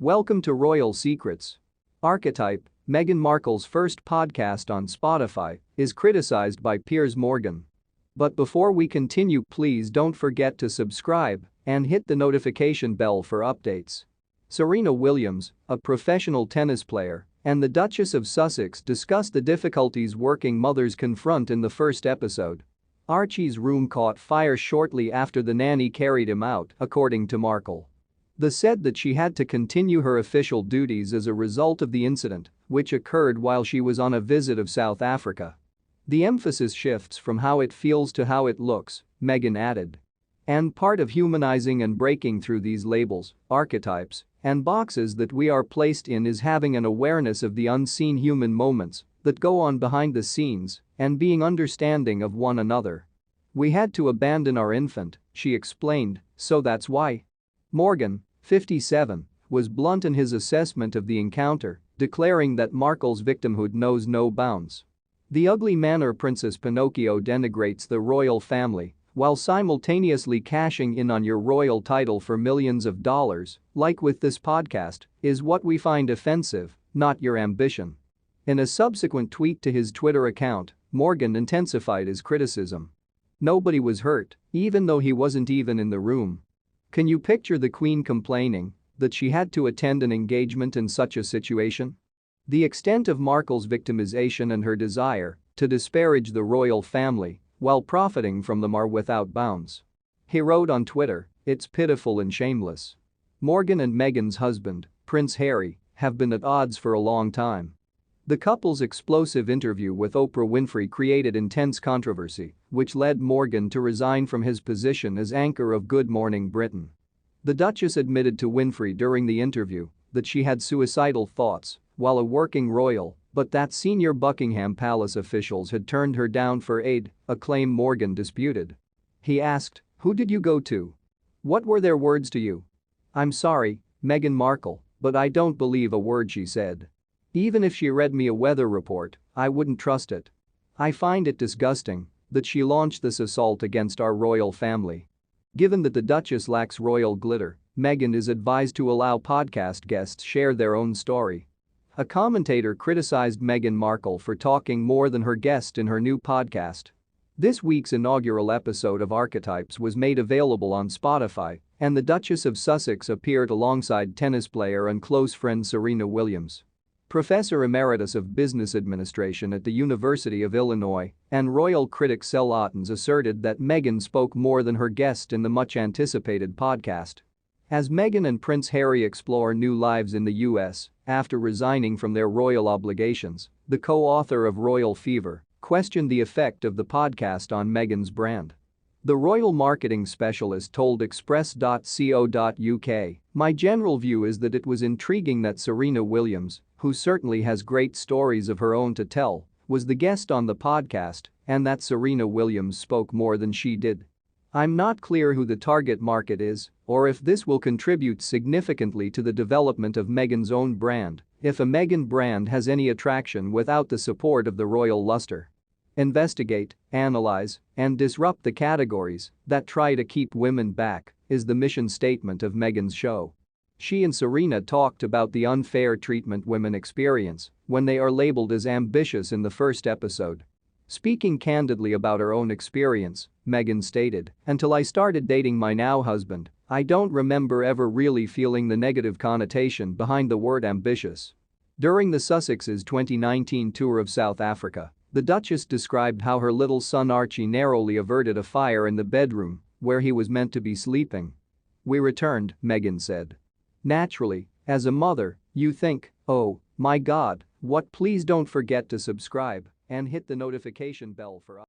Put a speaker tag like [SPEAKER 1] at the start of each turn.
[SPEAKER 1] Welcome to Royal Secrets. Archetype, Meghan Markle's first podcast on Spotify, is criticized by Piers Morgan. But before we continue, please don't forget to subscribe and hit the notification bell for updates. Serena Williams, a professional tennis player, and the Duchess of Sussex discuss the difficulties working mothers confront in the first episode. Archie's room caught fire shortly after the nanny carried him out, according to Markle. They said that she had to continue her official duties as a result of the incident, which occurred while she was on a visit of South Africa. The emphasis shifts from how it feels to how it looks, Meghan added. And part of humanizing and breaking through these labels, archetypes, and boxes that we are placed in is having an awareness of the unseen human moments that go on behind the scenes and being understanding of one another. We had to abandon our infant, she explained, so that's why. Morgan, 57, was blunt in his assessment of the encounter, declaring that Markle's victimhood knows no bounds. The ugly manner Princess Pinocchio denigrates the royal family while simultaneously cashing in on your royal title for millions of dollars, like with this podcast, is what we find offensive, not your ambition. In a subsequent tweet to his Twitter account, Morgan intensified his criticism. Nobody was hurt, even though he wasn't even in the room. Can you picture the Queen complaining that she had to attend an engagement in such a situation? The extent of Markle's victimization and her desire to disparage the royal family while profiting from them are without bounds. He wrote on Twitter, "It's pitiful and shameless." Morgan and Meghan's husband, Prince Harry, have been at odds for a long time. The couple's explosive interview with Oprah Winfrey created intense controversy, which led Morgan to resign from his position as anchor of Good Morning Britain. The Duchess admitted to Winfrey during the interview that she had suicidal thoughts while a working royal, but that senior Buckingham Palace officials had turned her down for aid, a claim Morgan disputed. He asked, "Who did you go to? What were their words to you?" "I'm sorry, Meghan Markle, but I don't believe a word she said. Even if she read me a weather report, I wouldn't trust it. I find it disgusting that she launched this assault against our royal family." Given that the Duchess lacks royal glitter, Meghan is advised to allow podcast guests share their own story. A commentator criticized Meghan Markle for talking more than her guest in her new podcast. This week's inaugural episode of Archetypes was made available on Spotify, and the Duchess of Sussex appeared alongside tennis player and close friend Serena Williams. Professor Emeritus of Business Administration at the University of Illinois and royal critic Sel Ottens asserted that Meghan spoke more than her guest in the much-anticipated podcast. As Meghan and Prince Harry explore new lives in the US after resigning from their royal obligations, the co-author of Royal Fever questioned the effect of the podcast on Meghan's brand. The royal marketing specialist told Express.co.uk, "My general view is that it was intriguing that Serena Williams, who certainly has great stories of her own to tell, was the guest on the podcast and that Serena Williams spoke more than she did. I'm not clear who the target market is or if this will contribute significantly to the development of Meghan's own brand, if a Meghan brand has any attraction without the support of the royal luster. Investigate, analyze, and disrupt the categories that try to keep women back," is the mission statement of Meghan's show. She and Serena talked about the unfair treatment women experience when they are labeled as ambitious in the first episode. Speaking candidly about her own experience, Meghan stated, "Until I started dating my now husband, I don't remember ever really feeling the negative connotation behind the word ambitious." During the Sussex's 2019 tour of South Africa, the Duchess described how her little son Archie narrowly averted a fire in the bedroom where he was meant to be sleeping. "We returned," Meghan said. "Naturally, as a mother, you think, oh, my God, what? Please don't forget to subscribe and hit the notification bell for